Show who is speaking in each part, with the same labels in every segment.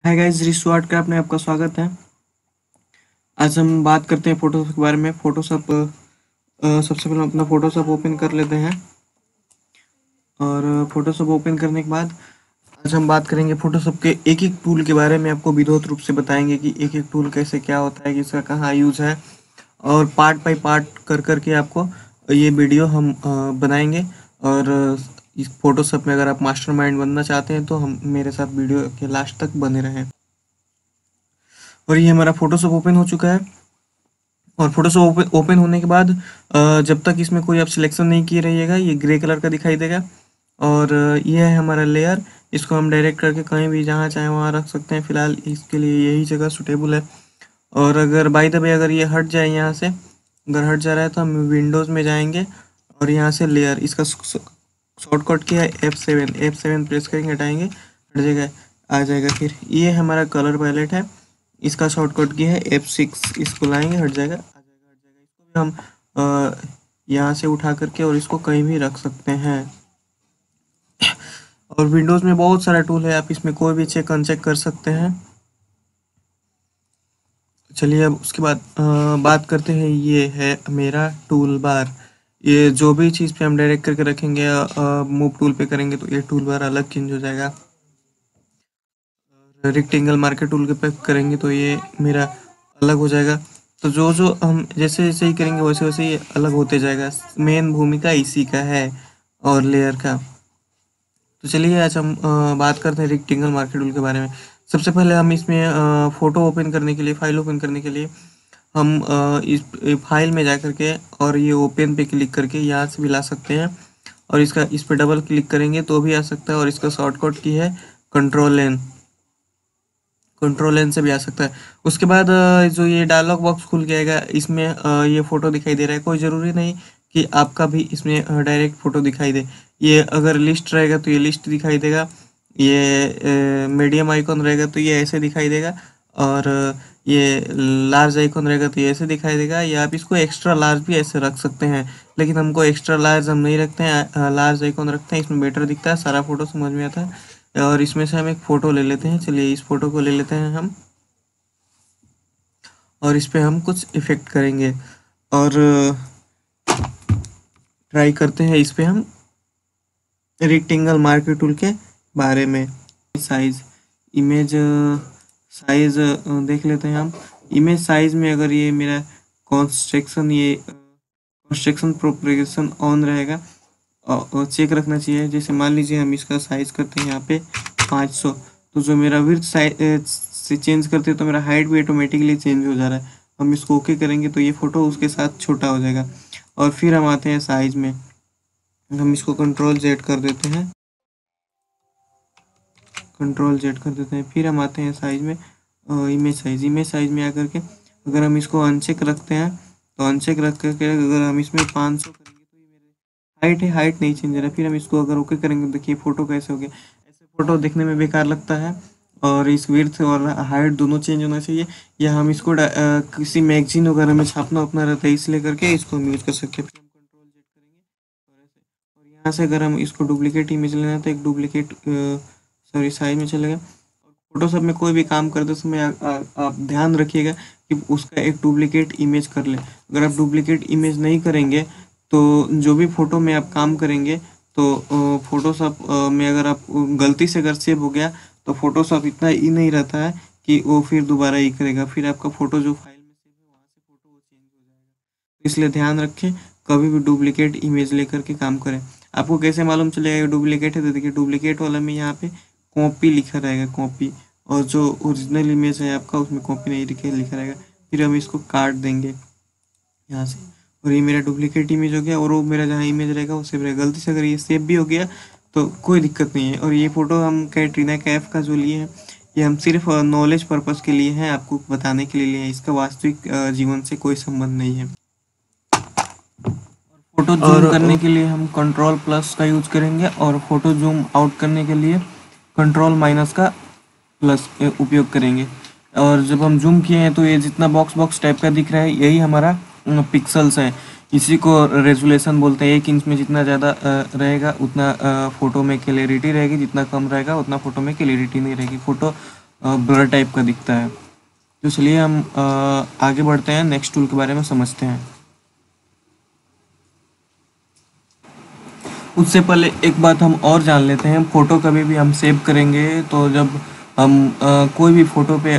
Speaker 1: Hi guys, Rishu art craft में आपका स्वागत है। आज हम बात करते हैं फोटोशॉप के बारे में। फोटोशॉप सबसे पहले हम अपना फोटोशॉप ओपन कर लेते हैं और फोटोशॉप ओपन करने के बाद आज हम बात करेंगे फोटोशॉप के एक एक टूल के बारे में। आपको विधिवत रूप से बताएंगे कि एक एक टूल कैसे क्या होता है, कि इसका कहाँ यूज है, और पार्ट बाय पार्ट कर करके आपको ये वीडियो हम बनाएंगे। और इस फोटोशॉप में अगर आप मास्टरमाइंड बनना चाहते हैं तो हम मेरे साथ वीडियो के लास्ट तक बने रहें। और ये हमारा फोटोशॉप ओपन हो चुका है। और फोटोशॉप ओपन होने के बाद जब तक इसमें कोई आप सिलेक्शन नहीं किए रहिएगा, ये ग्रे कलर का दिखाई देगा। और ये है हमारा लेयर। इसको हम डायरेक्ट करके कहीं भी जहाँ चाहे वहाँ रख सकते हैं। फिलहाल इसके लिए यही जगह सुटेबल है। और अगर बाय द वे अगर ये हट जाए यहाँ से, अगर हट जा रहा है तो हम विंडोज़ में जाएंगे और यहाँ से लेयर, इसका शॉर्टकट किया है F7 प्रेस करेंगे, हटाएंगे, हट जाएगा, आ जाएगा। फिर ये हमारा कलर पैलेट है, इसका शॉर्टकट की है F6, इसको लाएंगे, हट जाएगा, आ जाएगा, हट जाएगा। इसको भी हम यहाँ से उठा करके और इसको कहीं भी रख सकते हैं। और विंडोज़ में बहुत सारा टूल है, आप इसमें कोई भी चेक अनचेक कर सकते हैं। चलिए अब उसके बाद बात करते हैं। ये है मेरा टूल बार। ये जो भी चीज़ पे हम डायरेक्ट करके रखेंगे, मूव टूल पे करेंगे तो ये टूल बार अलग चेंज हो जाएगा। रेक्टेंगल मार्कर टूल के पे करेंगे तो ये मेरा अलग हो जाएगा। तो जो जो हम जैसे जैसे ही करेंगे वैसे वैसे ये अलग होते जाएगा। मेन भूमिका इसी का है और लेयर का। तो चलिए आज हम बात करते हैं रेक्टेंगल मार्कर टूल के बारे में। सबसे पहले हम इसमें फ़ोटो ओपन करने के लिए, फाइल ओपन करने के लिए हम इस फाइल में जा करके और ये ओपन पे क्लिक करके यहाँ से भी ला सकते हैं। और इस पर डबल क्लिक करेंगे तो भी आ सकता है। और इसका शॉर्टकट की है कंट्रोल एन से भी आ सकता है। उसके बाद जो ये डायलॉग बॉक्स खुल जाएगा, इसमें ये फ़ोटो दिखाई दे रहा है। कोई ज़रूरी नहीं कि आपका भी इसमें डायरेक्ट फ़ोटो दिखाई दे। ये अगर लिस्ट रहेगा तो ये लिस्ट दिखाई देगा, ये मीडियम आइकॉन रहेगा तो ये ऐसे दिखाई देगा, और ये लार्ज आइकॉन रहेगा तो ये ऐसे दिखाई देगा। या आप इसको एक्स्ट्रा लार्ज भी ऐसे रख सकते हैं, लेकिन हमको एक्स्ट्रा लार्ज हम नहीं रखते हैं, लार्ज आइकॉन रखते हैं, इसमें बेटर दिखता है, सारा फ़ोटो समझ में आता है। और इसमें से हम एक फ़ोटो ले लेते हैं। चलिए इस फ़ोटो को ले लेते हैं हम, और इस पर हम कुछ इफ़ेक्ट करेंगे और ट्राई करते हैं इस पर हम रेक्टेंगल मार्कर टूल के बारे में। साइज़, इमेज साइज़ देख लेते हैं हम। इमेज साइज़ में अगर ये मेरा कंस्ट्रक्शन प्रोपगेशन ऑन रहेगा और चेक रखना चाहिए। जैसे मान लीजिए हम इसका साइज़ करते हैं यहाँ पे 500, तो जो मेरा विड्थ साइज से चेंज करते हैं तो मेरा हाइट भी ऑटोमेटिकली चेंज हो जा रहा है। हम इसको ओके करेंगे तो ये फ़ोटो उसके साथ छोटा हो जाएगा। और फिर हम आते हैं साइज़ में, हम इसको कंट्रोल जेड कर देते हैं, फिर हम आते हैं साइज़ में, इमेज साइज़ में आकर के अगर हम इसको अनचेक रखते हैं तो अनचेक रख करके अगर हम इसमें 500 करेंगे तो ये मेरे हाइट है, हाइट नहीं चेंज हो रहा है। फिर हम इसको अगर ओके करेंगे तो देखिए फ़ोटो कैसे हो गया। ऐसे फ़ोटो देखने में बेकार लगता है, और इस विड्थ और हाइट दोनों चेंज होना चाहिए। या हम इसको किसी मैगजीन वगैरह में छापना अपना रहता है, इसलिए करके इसको हम यूज़ कर सकते हैं। फिर हम कंट्रोल जेड करेंगे और ऐसे, और यहाँ से अगर हम इसको डुप्लीकेट इमेज लेना है तो एक डुप्लीकेट साइज में चलेगा। और फोटोशॉप में कोई भी काम करते समय आप ध्यान रखिएगा कि उसका एक डुप्लीकेट इमेज कर ले। अगर आप डुप्लीकेट इमेज नहीं करेंगे तो जो भी फ़ोटो में आप काम करेंगे तो फोटोशॉप में अगर आप गलती से अगर सेव हो गया तो फोटोशॉप इतना ही नहीं रहता है कि वो फिर दोबारा ही करेगा। फिर आपका फ़ोटो जो फाइल में सेव है वहाँ से फ़ोटो वो चेंज हो जाएगा। इसलिए ध्यान रखें, कभी भी डुप्लीकेट इमेज लेकर के काम करें। आपको कैसे मालूम चलेगा डुप्लीकेट है? तो देखिए डुप्लीकेट वाला में यहाँ पे कॉपी लिखा रहेगा, कॉपी, और जो ओरिजिनल इमेज है आपका उसमें कॉपी नहीं लिखा रहेगा। फिर हम इसको काट देंगे यहाँ से, और ये मेरा डुप्लीकेट इमेज हो गया। और वो मेरा जहाँ इमेज रहेगा वो सेव रहेगा। गलती से अगर ये सेव भी हो गया तो कोई दिक्कत नहीं है। और ये फ़ोटो हम कैटरीना कैफ का जो लिए हैं, ये हम सिर्फ नॉलेज पर्पज़ के लिए हैं, आपको बताने के लिए लिए हैं। इसका वास्तविक जीवन से कोई संबंध नहीं है। फ़ोटो जूम करने के लिए हम कंट्रोल प्लस का यूज करेंगे, और फ़ोटो जूम आउट करने के लिए कंट्रोल माइनस का प्लस उपयोग करेंगे। और जब हम जूम किए हैं तो ये जितना बॉक्स टाइप का दिख रहा है यही हमारा पिक्सल्स है। इसी को रेजोल्यूशन बोलते हैं। 1 इंच में जितना ज़्यादा रहेगा उतना फ़ोटो में क्लियरिटी रहेगी, जितना कम रहेगा उतना फ़ोटो में क्लियरिटी नहीं रहेगी। फ़ोटो ब्लर टाइप का दिखता है। तो चलिए हम आगे बढ़ते हैं, नेक्स्ट टूल के बारे में समझते हैं। उससे पहले एक बात हम और जान लेते हैं, फ़ोटो कभी भी हम सेव करेंगे तो जब हम कोई भी फ़ोटो पे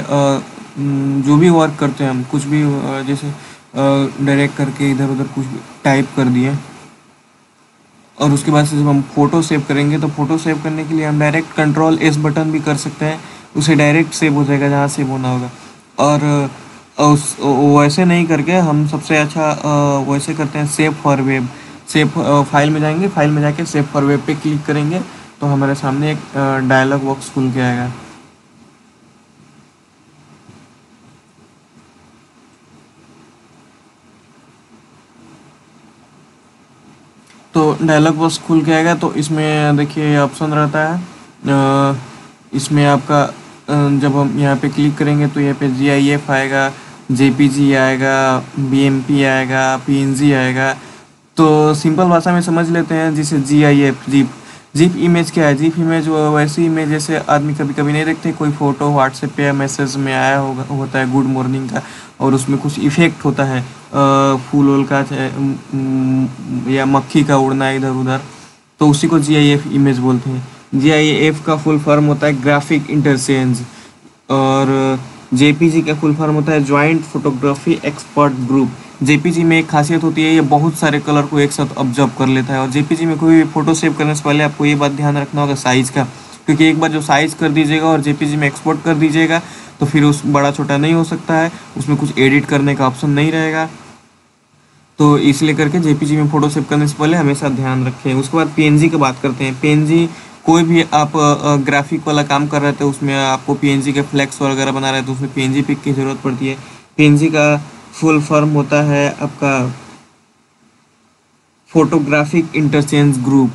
Speaker 1: जो भी वर्क करते हैं हम, कुछ भी जैसे डायरेक्ट करके इधर उधर कुछ भी टाइप कर दिए, और उसके बाद से जब हम फ़ोटो सेव करेंगे तो फ़ोटो सेव करने के लिए हम डायरेक्ट कंट्रोल एस बटन भी कर सकते हैं, उसे डायरेक्ट सेव हो जाएगा जहाँ सेव होना होगा। और उस वैसे नहीं करके हम सबसे अच्छा वैसे करते हैं, save for web. Save file में जाएंगे, फाइल में जाके सेव फॉर वेब पे क्लिक करेंगे तो हमारे सामने एक डायलॉग बॉक्स खुल के आएगा। तो डायलॉग बॉक्स खुल के आएगा, तो इसमें देखिए ऑप्शन रहता है, इसमें आपका जब हम यहाँ पे क्लिक करेंगे तो यहाँ पे GIF आएगा, JPG आएगा, BMP आएगा, PNG आएगा। तो सिंपल भाषा में समझ लेते हैं, जिसे GIF जीप जीप इमेज क्या है। जीप इमेज वो वैसी इमेज जैसे आदमी कभी कभी नहीं देखते, कोई फ़ोटो व्हाट्सएप पे या मैसेज में आया होता है गुड मॉर्निंग का, और उसमें कुछ इफेक्ट होता है फूल वूल का, चाहे या मक्खी का उड़ना इधर उधर, तो उसी को GIF इमेज बोलते हैं। GIF का फुल फॉर्म होता है ग्राफिक इंटरचेंज, और JPG का फुल फॉर्म होता है joint photography expert group. JPG में एक खासियत होती है, ये बहुत सारे कलर को एक साथ ऑब्जर्व कर लेता है। और JPG में कोई भी फोटो सेव करने से पहले आपको ये बात ध्यान रखना होगा साइज़ का, क्योंकि एक बार जो साइज़ कर दीजिएगा और JPG में एक्सपोर्ट कर दीजिएगा तो फिर उस बड़ा छोटा नहीं हो सकता है, उसमें कुछ एडिट करने का ऑप्शन नहीं रहेगा। तो इसलिए करके JPG में फ़ोटो सेव करने से पहले हमेशा ध्यान रखें। उसके बाद PNG की बात करते हैं। PNG कोई भी आप ग्राफिक वाला काम कर रहे थे, उसमें आपको PNG के फ्लैक्स वगैरह बना रहे थे, तो उसमें PNG पिक की ज़रूरत पड़ती है। PNG का फुल फॉर्म होता है आपका फोटोग्राफिक इंटरचेंज ग्रुप,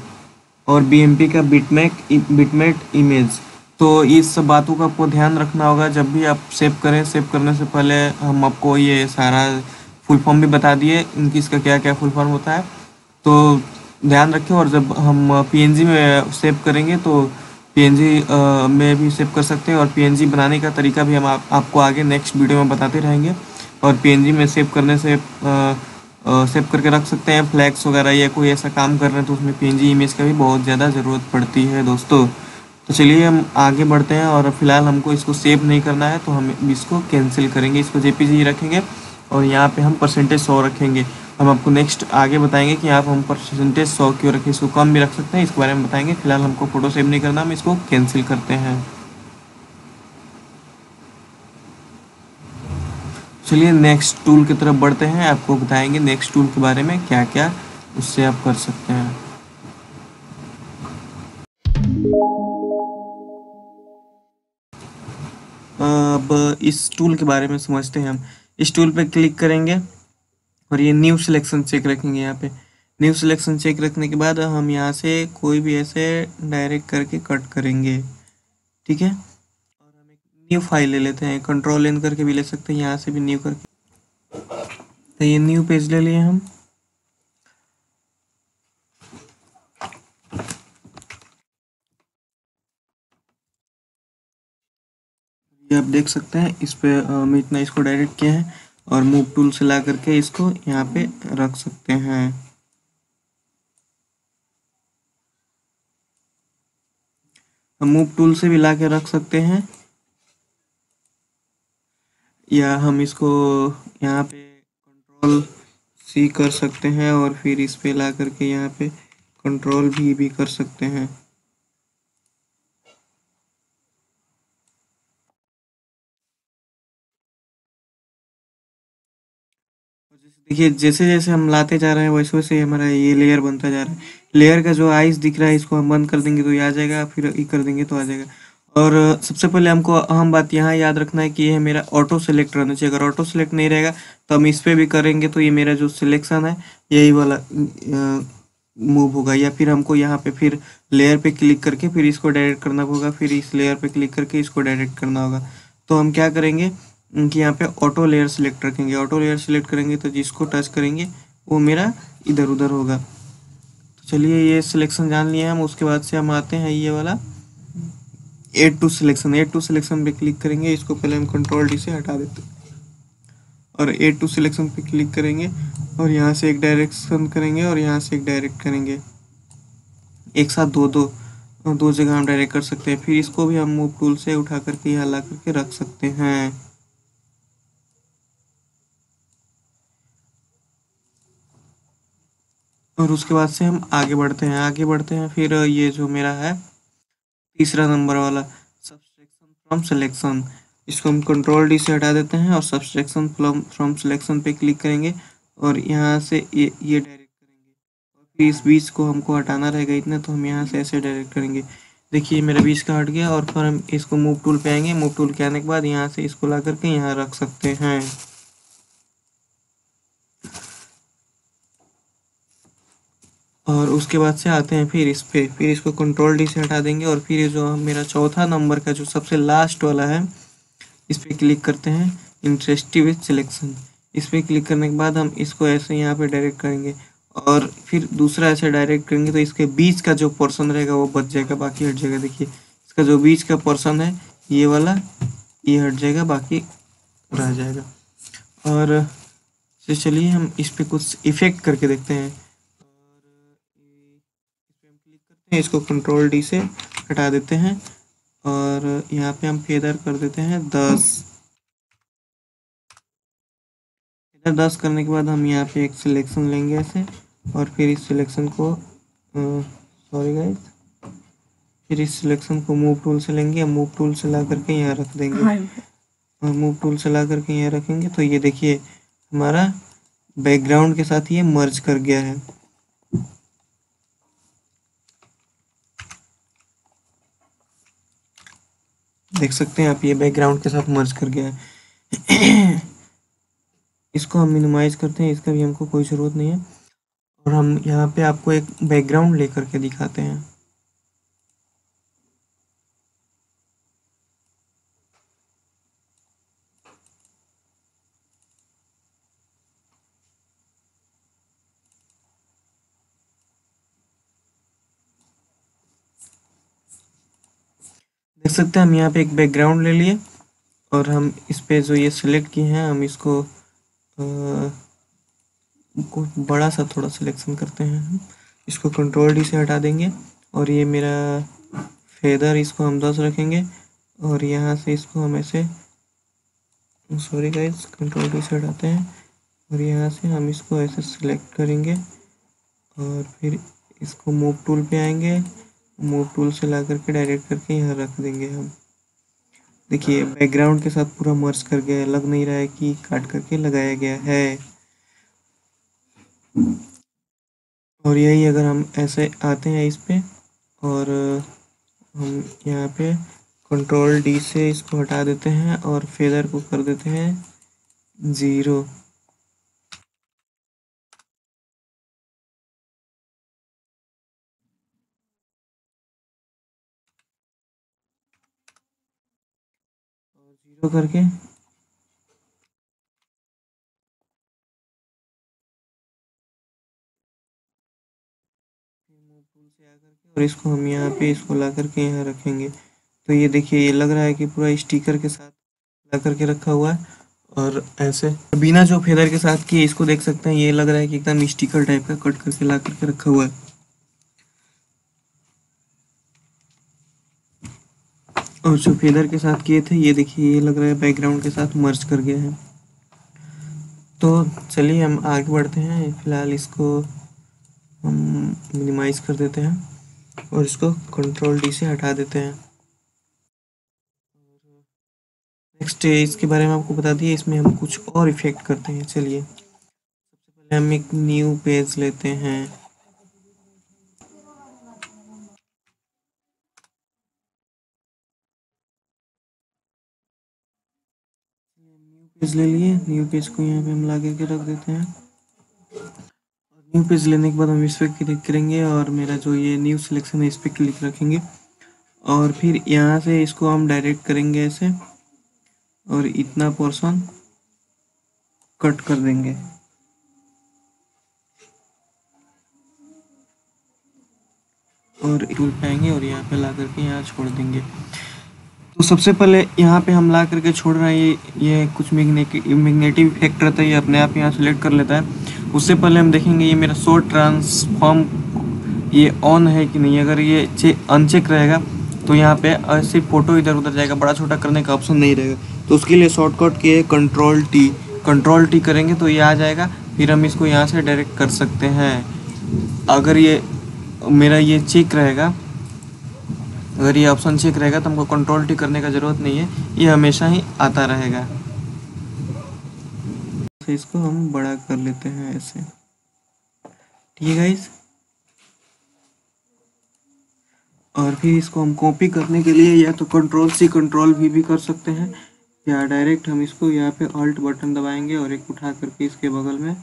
Speaker 1: और BMP का बिटमेट इमेज। तो इस सब बातों का आपको ध्यान रखना होगा जब भी आप सेव करें। सेव करने से पहले हम आपको ये सारा फुल फॉर्म भी बता दिए इनकी, इसका क्या क्या फुल फॉर्म होता है, तो ध्यान रखें। और जब हम PNG में सेव करेंगे तो PNG में भी सेव कर सकते हैं, और PNG बनाने का तरीका भी हम आपको आगे नेक्स्ट वीडियो में बताते रहेंगे। और PNG में सेव करने से सेव करके रख सकते हैं फ्लैग्स वगैरह, या कोई ऐसा काम कर रहे हैं तो उसमें PNG इमेज का भी बहुत ज़्यादा ज़रूरत पड़ती है दोस्तों। तो चलिए हम आगे बढ़ते हैं, और फिलहाल हमको इसको सेव नहीं करना है तो हम इसको कैंसिल करेंगे, इसको JPG रखेंगे और यहाँ पे हम %100 रखेंगे। हम आपको नेक्स्ट आगे बताएंगे कि आप हम %100 क्यों रखें, इसको कम भी रख सकते हैं, इसके बारे में बताएंगे। फिलहाल हमको फ़ोटो सेव नहीं करना, हम इसको कैंसिल करते हैं। चलिए नेक्स्ट टूल की तरफ बढ़ते हैं, आपको बताएंगे नेक्स्ट टूल के बारे में क्या क्या उससे आप कर सकते हैं। अब इस टूल के बारे में समझते हैं हम। इस टूल पे क्लिक करेंगे और ये न्यू सिलेक्शन चेक रखेंगे। यहाँ पे न्यू सिलेक्शन चेक रखने के बाद हम यहाँ से कोई भी ऐसे डायरेक्ट करके कट करेंगे, ठीक है। और हम एक न्यू फाइल ले लेते हैं, कंट्रोल N करके भी ले सकते हैं, यहाँ से भी न्यू करके। तो ये न्यू पेज ले लिए हम। ये आप देख सकते हैं, इस पे हम इतना इसको डायरेक्ट किया है, और मूव टूल से ला करके इसको यहाँ पे रख सकते हैं। हम मूव टूल से भी ला के रख सकते हैं, या हम इसको यहाँ पे कंट्रोल C कर सकते हैं, और फिर इस पे ला करके यहाँ पे कंट्रोल V भी कर सकते हैं। देखिए जैसे जैसे हम लाते जा रहे हैं वैसे वैसे हमारा ये लेयर बनता जा रहा है। लेयर का जो आइस दिख रहा है इसको हम बंद कर देंगे तो ये आ जाएगा, फिर ये कर देंगे तो आ जाएगा। और सबसे पहले हमको अहम बात यहाँ याद रखना है कि ये मेरा ऑटो सेलेक्ट रहना चाहिए। अगर ऑटो सेलेक्ट नहीं रहेगा तो हम इस पर भी करेंगे तो ये मेरा जो सिलेक्शन है यही वाला मूव होगा। या फिर हमको यहाँ पे फिर लेयर पे क्लिक करके फिर इसको डायरेक्ट करना होगा, फिर इस लेयर पे क्लिक करके इसको डायरेक्ट करना होगा। तो हम क्या करेंगे कि यहाँ पे ऑटो लेयर सिलेक्ट रखेंगे। ऑटो लेयर सिलेक्ट करेंगे तो जिसको टच करेंगे वो मेरा इधर उधर होगा। तो चलिए ये सिलेक्शन जान लिया हम। उसके बाद से हम आते हैं ये वाला ऐड टू सिलेक्शन पे क्लिक करेंगे। इसको पहले हम कंट्रोल डी से हटा देते हैं और ऐड टू सिलेक्शन पे क्लिक करेंगे और यहाँ से एक डायरेक्शन करेंगे और यहाँ से एक डायरेक्ट करेंगे। एक साथ दो जगह हम डायरेक्ट कर सकते हैं। फिर इसको भी हम मूव टूल से उठा करके यहाँ ला करके रख सकते हैं। और उसके बाद से हम आगे बढ़ते हैं। फिर ये जो मेरा है तीसरा नंबर वाला सब्सट्रैक्शन फ्रॉम सिलेक्शन, इसको हम कंट्रोल डी से हटा देते हैं और सब्सट्रैक्शन फ्रॉम सिलेक्शन पे क्लिक करेंगे और यहाँ से ये डायरेक्ट करेंगे। और फिर इस बीच को हमको हटाना रहेगा इतना, तो हम यहाँ से ऐसे डायरेक्ट करेंगे। देखिए मेरा बीच का हट गया और फिर हम इसको मूव टूल पे आएंगे। मूव टूल के आने के बाद यहाँ से इसको ला करके यहाँ रख सकते हैं। और उसके बाद से आते हैं फिर इस पे, फिर इसको कंट्रोल डी से हटा देंगे और फिर ये जो मेरा चौथा नंबर का जो सबसे लास्ट वाला है इस पे क्लिक करते हैं, इंटरेस्टिव विथ सिलेक्शन। इस पे क्लिक करने के बाद हम इसको ऐसे यहाँ पे डायरेक्ट करेंगे और फिर दूसरा ऐसे डायरेक्ट करेंगे तो इसके बीच का जो पोर्शन रहेगा वो बच जाएगा, बाकी हट जाएगा। देखिए इसका जो बीच का पोर्शन है ये वाला, ये हट जाएगा, बाकी रह जाएगा। और चलिए हम इस पे कुछ इफेक्ट करके देखते हैं। इसको कंट्रोल डी से हटा देते हैं और यहाँ पे हम फेदर कर देते हैं 10। फेदर 10 करने के बाद हम यहाँ पे एक सिलेक्शन लेंगे ऐसे और फिर इस सिलेक्शन को सॉरी गाइस, फिर इस सिलेक्शन को मूव टूल से लेंगे, मूव टूल से ला करके यहाँ रख देंगे। और मूव टूल से ला करके यहाँ रखेंगे तो ये देखिए हमारा बैकग्राउंड के साथ ये मर्ज कर गया है। देख सकते हैं आप, ये बैकग्राउंड के साथ मर्ज कर गया है। इसको हम मिनिमाइज करते हैं, इसका भी हमको कोई ज़रूरत नहीं है। और हम यहाँ पे आपको एक बैकग्राउंड लेकर के दिखाते हैं। देख सकते हैं हम यहाँ पे एक बैकग्राउंड ले लिए और हम इस पे जो ये सिलेक्ट किए हैं हम इसको बड़ा सा थोड़ा सिलेक्शन करते हैं। हम इसको कंट्रोल डी से हटा देंगे और ये मेरा फेदर इसको हम 10 रखेंगे और यहाँ से इसको हम ऐसे, सॉरी गाइस, कंट्रोल डी से हटाते हैं और यहाँ से हम इसको ऐसे सिलेक्ट करेंगे और फिर इसको मूव टूल पे आएंगे, मूव टूल से ला करके डायरेक्ट करके यहाँ रख देंगे हम। देखिए बैकग्राउंड के साथ पूरा मर्ज कर गया है, लग नहीं रहा है कि काट करके लगाया गया है। और यही अगर हम ऐसे आते हैं इस पे और हम यहाँ पे कंट्रोल डी से इसको हटा देते हैं और फेदर को कर देते हैं 0। और 0 करके और इसको हम यहाँ पे इसको ला करके यहाँ रखेंगे। तो ये देखिए ये लग रहा है कि पूरा स्टिकर के साथ ला करके रखा हुआ है। और ऐसे बिना जो फेदर के साथ किए इसको देख सकते हैं, ये लग रहा है कि एकदम स्टिकर टाइप का कट करके ला करके रखा हुआ है। और जो फेदर के साथ किए थे ये देखिए ये लग रहा है बैकग्राउंड के साथ मर्ज कर गया है। तो चलिए हम आगे बढ़ते हैं। फिलहाल इसको हम मिनिमाइज कर देते हैं और इसको कंट्रोल डी से हटा देते हैं। नेक्स्ट इसके बारे में आपको बता दिए, इसमें हम कुछ और इफेक्ट करते हैं। चलिए सबसे पहले हम एक न्यू पेज लेते हैं। न्यू पेज ले लिए, न्यू पेज को यहाँ पे हम ला के रख देते हैं। और न्यू पेज लेने के बाद हम इस पर क्लिक करेंगे और मेरा जो ये न्यू सिलेक्शन है इस पर क्लिक रखेंगे और फिर यहाँ से इसको हम डायरेक्ट करेंगे ऐसे और इतना पोर्शन कट कर देंगे। और टूल पाएंगे और यहाँ पे ला करके यहाँ छोड़ देंगे। तो सबसे पहले यहाँ पे हम ला करके छोड़ रहे हैं, ये कुछ मैग्नेटिक इफेक्ट रहता है, ये अपने आप यहाँ सेलेक्ट कर लेता है। उससे पहले हम देखेंगे ये मेरा शो ट्रांसफॉर्म ये ऑन है कि नहीं। अगर ये अनचेक रहेगा तो यहाँ पे ऐसे फोटो इधर उधर जाएगा, बड़ा छोटा करने का ऑप्शन नहीं रहेगा। तो उसके लिए शॉर्टकट की है कंट्रोल टी करेंगे तो ये आ जाएगा। फिर हम इसको यहाँ से डायरेक्ट कर सकते हैं। अगर ये मेरा ये चेक रहेगा, अगर ये ऑप्शन चेक रहेगा तो हमको कंट्रोल टी करने का ज़रूरत नहीं है, ये हमेशा ही आता रहेगा। तो इसको हम बड़ा कर लेते हैं ऐसे, ठीक है गाइस। और फिर इसको हम कॉपी करने के लिए या तो कंट्रोल सी कंट्रोल वी भी कर सकते हैं, या डायरेक्ट हम इसको यहाँ पे ऑल्ट बटन दबाएंगे और एक उठा करके इसके बगल में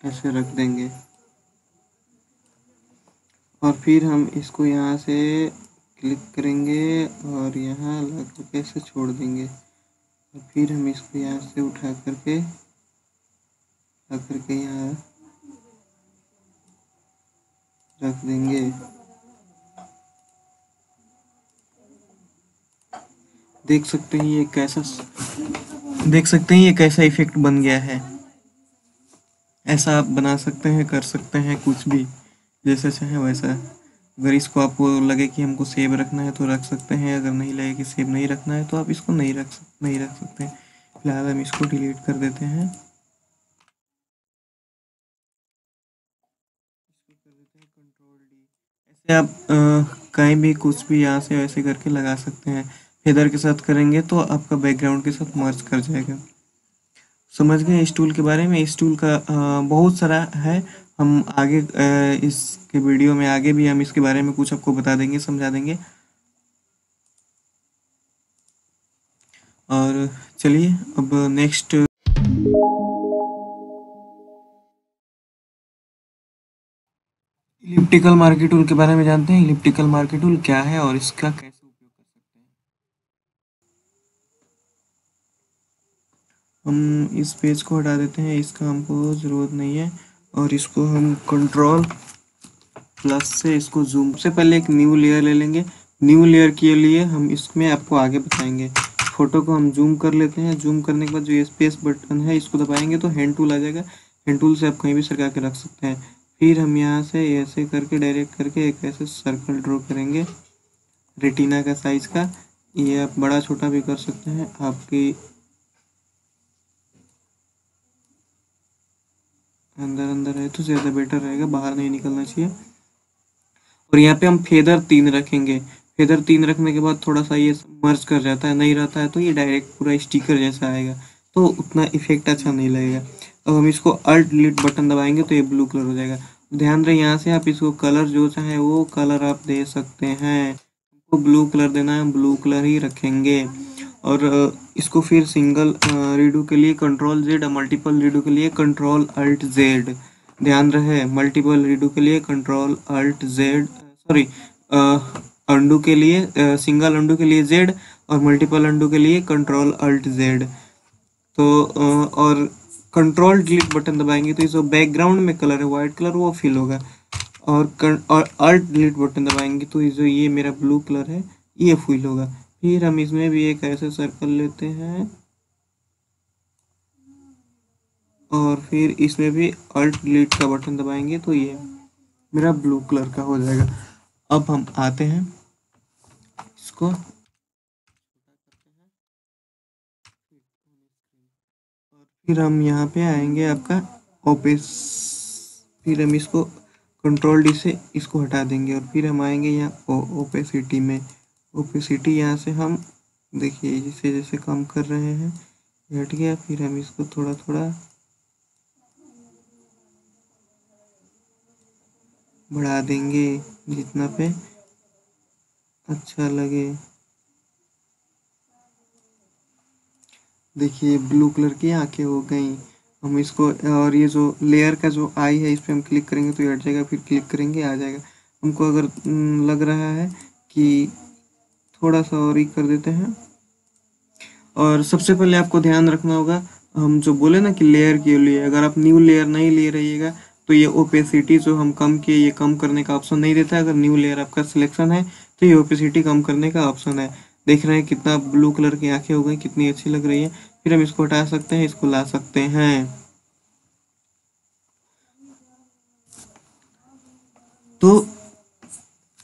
Speaker 1: ऐसे रख देंगे। और फिर हम इसको यहाँ से क्लिक करेंगे और यहाँ ला करके ऐसे छोड़ देंगे। और फिर हम इसको यहाँ से उठा करके ला करके यहाँ रख देंगे। देख सकते हैं ये कैसा इफेक्ट बन गया है। ऐसा आप बना सकते हैं, कर सकते हैं, कुछ भी जैसे चाहे वैसा। अगर इसको आपको लगे कि हमको सेव रखना है तो रख सकते हैं, अगर नहीं लगे कि सेव नहीं रखना है तो आप इसको नहीं रख सकते हैं। फिलहाल हम इसको डिलीट कर देते हैं। कंट्रोल डी, ऐसे आप कहीं भी कुछ भी यहाँ से वैसे करके लगा सकते हैं। फेदर के साथ करेंगे तो आपका बैकग्राउंड के साथ मर्ज कर जाएगा। समझ गए इस टूल के बारे में। इस टूल का बहुत सारा है, हम आगे इसके वीडियो में आगे भी हम इसके बारे में कुछ आपको बता देंगे, समझा देंगे। और चलिए अब नेक्स्ट इलिप्टिकल मार्की टूल के बारे में जानते हैं। इलिप्टिकल मार्की टूल क्या है और इसका कैसे उपयोग कर सकते हैं। हम इस पेज को हटा देते हैं, इसका हमको ज़रूरत नहीं है। और इसको हम कंट्रोल प्लस से इसको जूम से पहले एक न्यू लेयर ले लेंगे। न्यू लेयर के लिए हम इसमें आपको आगे बताएंगे। फोटो को हम जूम कर लेते हैं। जूम करने के बाद जो ये स्पेस बटन है इसको दबाएंगे तो हैंड टूल आ जाएगा। हैंड टूल से आप कहीं भी सरका के रख सकते हैं। फिर हम यहाँ से ऐसे करके डायरेक्ट करके एक ऐसे सर्कल ड्रॉ करेंगे रेटिना का साइज का। ये आप बड़ा छोटा भी कर सकते हैं, आपकी अंदर है तो ज़्यादा बेटर रहेगा, बाहर नहीं निकलना चाहिए। और यहाँ पे हम फेदर 3 रखेंगे। फेदर 3 रखने के बाद थोड़ा सा ये मर्ज कर जाता है, नहीं रहता है तो ये डायरेक्ट पूरा स्टिकर जैसा आएगा, तो उतना इफेक्ट अच्छा नहीं लगेगा। अब हम इसको अल्ट डिलीट बटन दबाएंगे तो ये ब्लू कलर हो जाएगा। ध्यान रहे यहाँ से आप इसको कलर जो चाहे वो कलर आप दे सकते हैं। हमको ब्लू कलर देना है, हम ब्लू कलर ही रखेंगे। और इसको फिर सिंगल रीडू के लिए कंट्रोल जेड, मल्टीपल रीडू के लिए कंट्रोल अल्ट जेड। ध्यान रहे मल्टीपल रीडू के लिए control alt Z, sorry undo के लिए सिंगल अंडू के लिए जेड और मल्टीपल अंडू के लिए कंट्रोल अल्ट जेड। तो और कंट्रोल डिलीट बटन दबाएंगे तो जो बैकग्राउंड में कलर है वाइट कलर वो फिल होगा। और अल्ट डिलीट बटन दबाएंगे तो जो ये मेरा ब्लू कलर है ये फिल होगा। फिर हम इसमें भी एक ऐसे सर्कल लेते हैं और फिर इसमें भी अल्ट डिलीट का बटन दबाएंगे तो ये मेरा ब्लू कलर का हो जाएगा। अब हम आते हैं इसको और फिर हम यहाँ पे आएंगे आपका ओपेस। फिर हम इसको कंट्रोल डी से इसको हटा देंगे और फिर हम आएंगे यहाँ ओपेसिटी में। ओपेसिटी यहाँ से हम देखिए जैसे जैसे कम कर रहे हैं हट गया। फिर हम इसको थोड़ा थोड़ा बढ़ा देंगे जितना पे अच्छा लगे। देखिए ब्लू कलर की आंखें हो गई। हम इसको और ये जो लेयर का जो आई है इस पर हम क्लिक करेंगे तो ये हट जाएगा, फिर क्लिक करेंगे आ जाएगा। हमको अगर लग रहा है कि थोड़ा सा और ही कर देते हैं। और सबसे पहले आपको ध्यान रखना होगा, हम जो बोले ना कि लेयर के लिए अगर आप न्यू लेयर नहीं ले रहिएगा तो ये ओपेसिटी जो हम कम किए ये कम करने का ऑप्शन नहीं देता है। अगर न्यू लेयर आपका सिलेक्शन है तो ये ओपेसिटी कम करने का ऑप्शन है। देख रहे हैं कितना ब्लू कलर की आंखें हो गई, कितनी अच्छी लग रही है। फिर हम इसको हटा सकते हैं, इसको ला सकते हैं। तो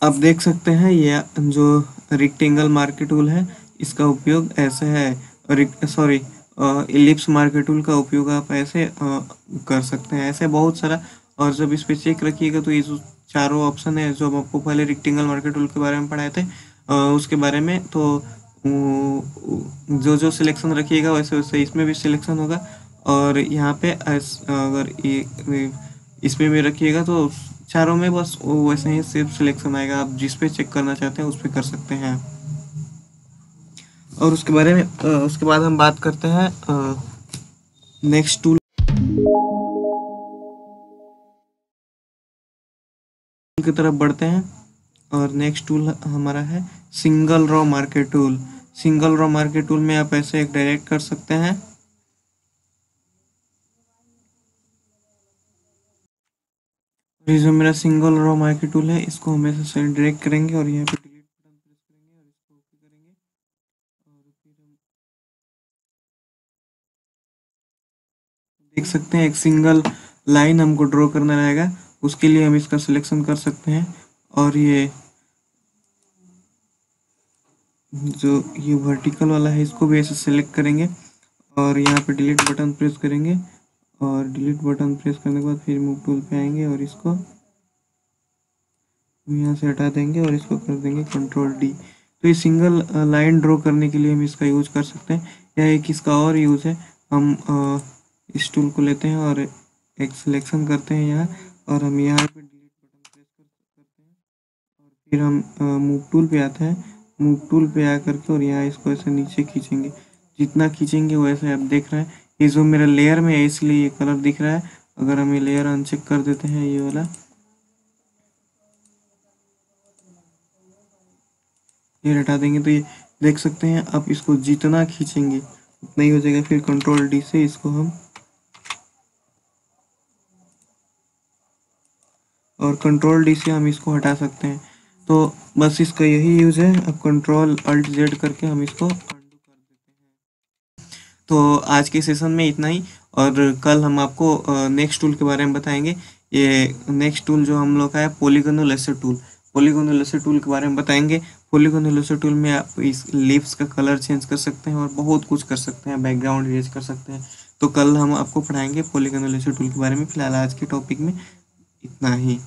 Speaker 1: आप देख सकते हैं ये जो रेक्टेंगल मार्कर टूल है इसका उपयोग ऐसे है, सॉरी इलिप्स मार्कर टूल का उपयोग आप ऐसे कर सकते हैं, ऐसे बहुत सारा। और जब इस पे चेक रखिएगा तो ये जो चारों ऑप्शन है जो हम आपको पहले रेक्टेंगल मार्कर टूल के बारे में पढ़ाए थे उसके बारे में, तो जो जो सिलेक्शन रखिएगा वैसे वैसे इसमें भी सिलेक्शन होगा। और यहाँ पे अगर ये इसमें भी रखिएगा तो चारों में बस वैसे ही सिर्फ सिलेक्शन आएगा। आप जिस पे चेक करना चाहते हैं उस पे कर सकते हैं। और उसके बारे में उसके बाद हम बात करते हैं नेक्स्ट टूल की तरफ बढ़ते हैं। और नेक्स्ट टूल हमारा है single row marker tool. Single row marker tool में आप ऐसे एक डायरेक्ट कर सकते हैं। ये जो मेरा सिंगल रो मार्कर टूल है इसको हम ऐसे डायरेक्ट करेंगे और यहाँ पे डिलीट बटन प्रेस करेंगे और इसको ओके करेंगे। और फिर हम देख सकते हैं एक सिंगल लाइन हमको ड्रॉ करना रहेगा, उसके लिए हम इसका सिलेक्शन कर सकते हैं। और ये जो ये वर्टिकल वाला है इसको भी ऐसे सेलेक्ट करेंगे और यहाँ पे डिलीट बटन प्रेस करेंगे। और डिलीट बटन प्रेस करने के बाद फिर मूव टूल पे आएंगे और इसको यहाँ से हटा देंगे और इसको कर देंगे कंट्रोल डी। तो ये सिंगल लाइन ड्रॉ करने के लिए हम इसका यूज कर सकते हैं। या एक इसका और यूज है, हम इस टूल को लेते हैं और एक सिलेक्शन करते हैं यहाँ, और हम यहाँ पे डिलीट बटन प्रेस करते हैं और फिर हम मूव टूल पे आते हैं। मूव टूल पे आ करके और यहाँ इसको ऐसे नीचे खींचेंगे, जितना खींचेंगे वैसे आप देख रहे हैं ये जो मेरा लेयर में है इसलिए ये कलर दिख रहा है। अगर हम ये लेयर अनचेक कर देते हैं ये वाला, ये हटा देंगे तो ये देख सकते हैं। आप इसको जितना खींचेंगे उतना ही हो जाएगा। फिर कंट्रोल डी से इसको हम और कंट्रोल डी से हम इसको हटा सकते हैं। तो बस इसका यही यूज है। अब कंट्रोल अल्ट जेड करके हम इसको अंडू कर देते हैं। तो आज के सेशन में इतना ही, और कल हम आपको नेक्स्ट टूल के बारे में बताएंगे। ये नेक्स्ट टूल जो हम लोग का है polygonal lasso tool. Polygonal lasso tool के बारे में बताएंगे। पॉलीगोनल लेसर टूल में आप इस लिप्स का कलर चेंज कर सकते हैं और बहुत कुछ कर सकते हैं, बैकग्राउंड इरेज कर सकते हैं। तो कल हम आपको पढ़ाएंगे पॉलीगोनल लेसर टूल के बारे में। फिलहाल आज के टॉपिक में इतना ही।